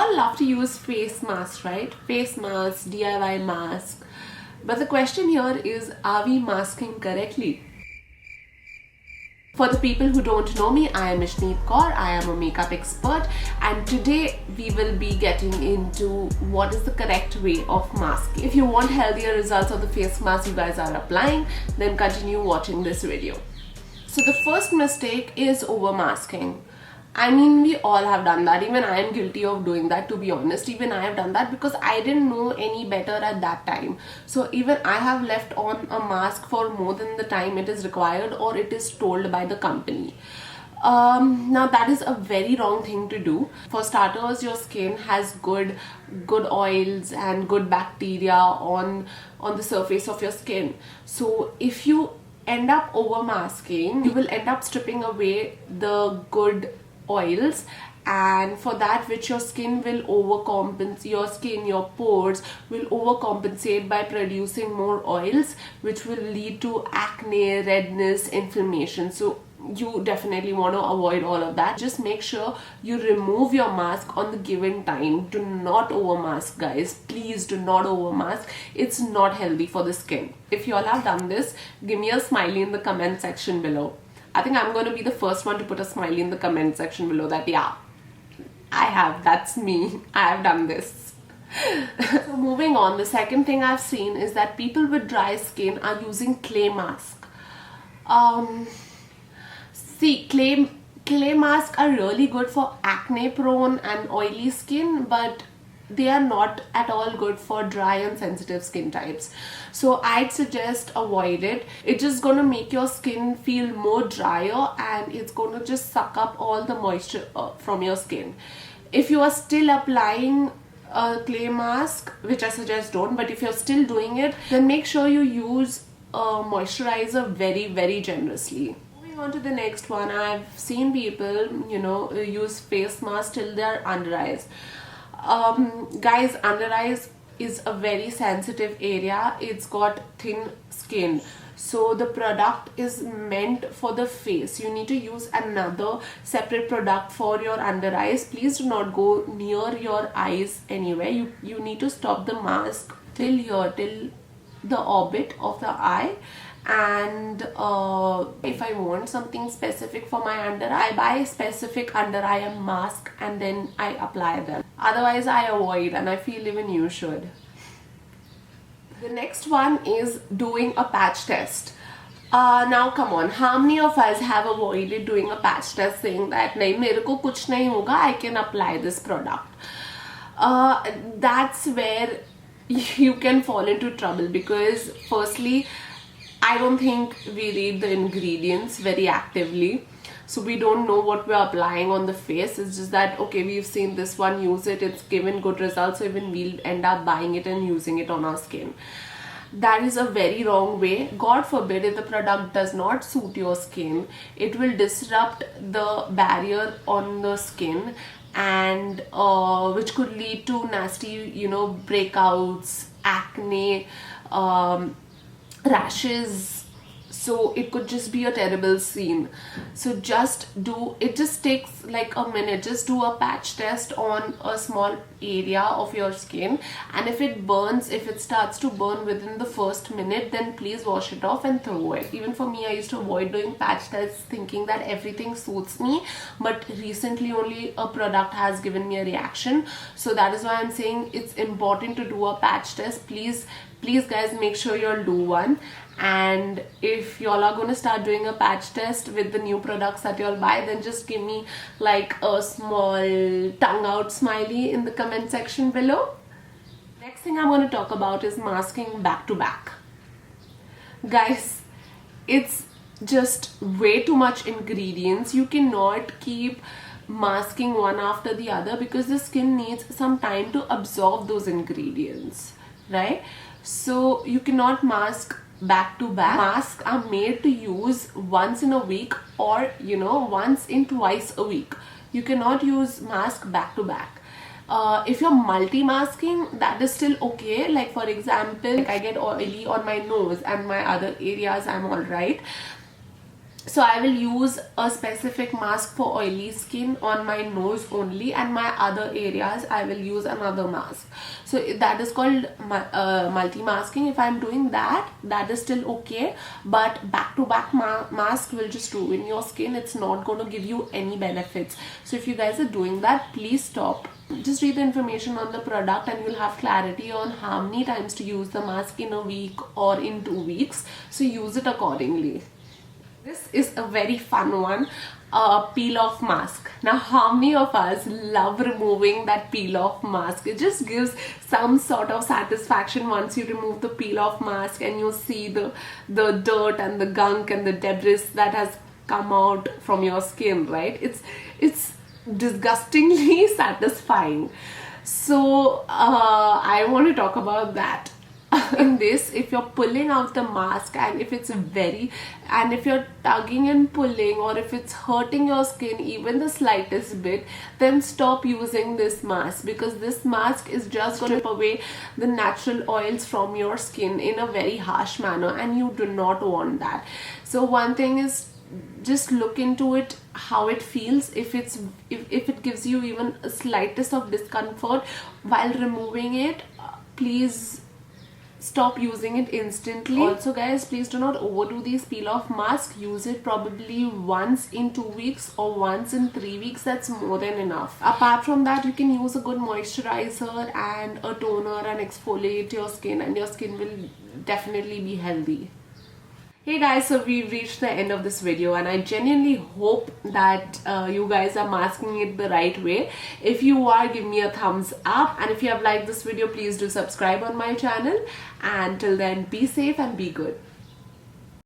all love to use face masks, right? Face masks, DIY mask. But the question here is, are we masking correctly? For the people who don't know me, I am Ishneet Kaur. I am a makeup expert, and today we will be getting into what is the correct way of masking. If you want healthier results of the face mask you guys are applying, then continue watching this video. So the first mistake is over masking. I mean, we all have done that. Even I am guilty of doing that, to be honest. Even I have done that because I didn't know any better at that time. So even I have left on a mask for more than the time it is required or it is told by the company. Now that is a very wrong thing to do. For starters, your skin has good oils and good bacteria on the surface of your skin. So if you end up over masking, you will end up stripping away the good oils, and for that which your skin will overcompensate, your pores will overcompensate by producing more oils, which will lead to acne, redness, inflammation. So you definitely want to avoid all of that. Just make sure you remove your mask on the given time. Do not over mask, guys. Please do not over mask. It's not healthy for the skin. If you all have done this, give me a smiley in the comment section below. I think I'm going to be the first one to put a smiley in the comment section below that, yeah, I have. That's me. I have done this. So moving on, the second thing I've seen is that people with dry skin are using clay mask. See, clay masks are really good for acne prone and oily skin, but they are not at all good for dry and sensitive skin types. So I'd suggest avoid it. It's just gonna make your skin feel more drier, and it's gonna just suck up all the moisture from your skin. If you are still applying a clay mask, which I suggest don't, but if you're still doing it, then make sure you use a moisturizer very, very generously. Moving on to the next one, I've seen people, use face masks till their under eyes. Guys, under eyes is a very sensitive area. It's got thin skin, so the product is meant for the face. You need to use another separate product for your under eyes. Please do not go near your eyes anywhere. You need to stop the mask till here, till the orbit of the eye. And if I want something specific for my under eye, I buy specific under eye mask and then I apply them. Otherwise I avoid, and I feel even you should. The next one is doing a patch test. Now come on, how many of us have avoided doing a patch test saying that nahi, mere ko kuch nahi hoga, I can apply this product? That's where you can fall into trouble, because firstly, I don't think we read the ingredients very actively, so we don't know what we're applying on the face. It's just that, okay, we've seen this one, use it, it's given good results, so even we'll end up buying it and using it on our skin. That is a very wrong way. God forbid, if the product does not suit your skin, it will disrupt the barrier on the skin, and which could lead to nasty, breakouts, acne, rashes. So it could just be a terrible scene. So it just takes like a minute. Just do a patch test on a small area of your skin, and if it burns, if it starts to burn within the first minute, then please wash it off and throw it. Even for me, I used to avoid doing patch tests thinking that everything suits me, but recently only a product has given me a reaction. So that is why I'm saying it's important to do a patch test. Please guys, make sure you'll do one. And if y'all are going to start doing a patch test with the new products that y'all buy, then just give me like a small tongue out smiley in the comment section below. Next thing I'm going to talk about is masking back to back. Guys, it's just way too much ingredients. You cannot keep masking one after the other because the skin needs some time to absorb those ingredients, right? So you cannot mask back to back. Masks are made to use once in a week, or once in twice a week. You cannot use mask back to back. If you're multi-masking, that is still okay. Like for example, I get oily on my nose and my other areas I'm alright. So I will use a specific mask for oily skin on my nose only, and my other areas I will use another mask. So that is called multi-masking. If I'm doing that, that is still okay, but back-to-back mask will just ruin your skin. It's not going to give you any benefits. So if you guys are doing that, please stop. Just read the information on the product and you'll have clarity on how many times to use the mask in a week or in 2 weeks. So use it accordingly. This is a very fun one, peel off mask. Now how many of us love removing that peel off mask? It just gives some sort of satisfaction once you remove the peel off mask and you see the dirt and the gunk and the debris that has come out from your skin, right? It's disgustingly satisfying. So I want to talk about that. In this, if you're pulling out the mask and if you're tugging and pulling, or if it's hurting your skin even the slightest bit, then stop using this mask, because this mask is just going to strip away the natural oils from your skin in a very harsh manner, and you do not want that. So one thing is, just look into it, how it feels. If it gives you even a slightest of discomfort while removing it, please stop using it instantly. Also guys, please do not overdo these peel off masks. Use it probably once in 2 weeks or once in 3 weeks. That's more than enough. Apart from that, you can use a good moisturizer and a toner and exfoliate your skin, and your skin will definitely be healthy. Hey guys, so we've reached the end of this video, and I genuinely hope that you guys are masking it the right way. If you are, give me a thumbs up, and if you have liked this video, please do subscribe on my channel. And till then, be safe and be good.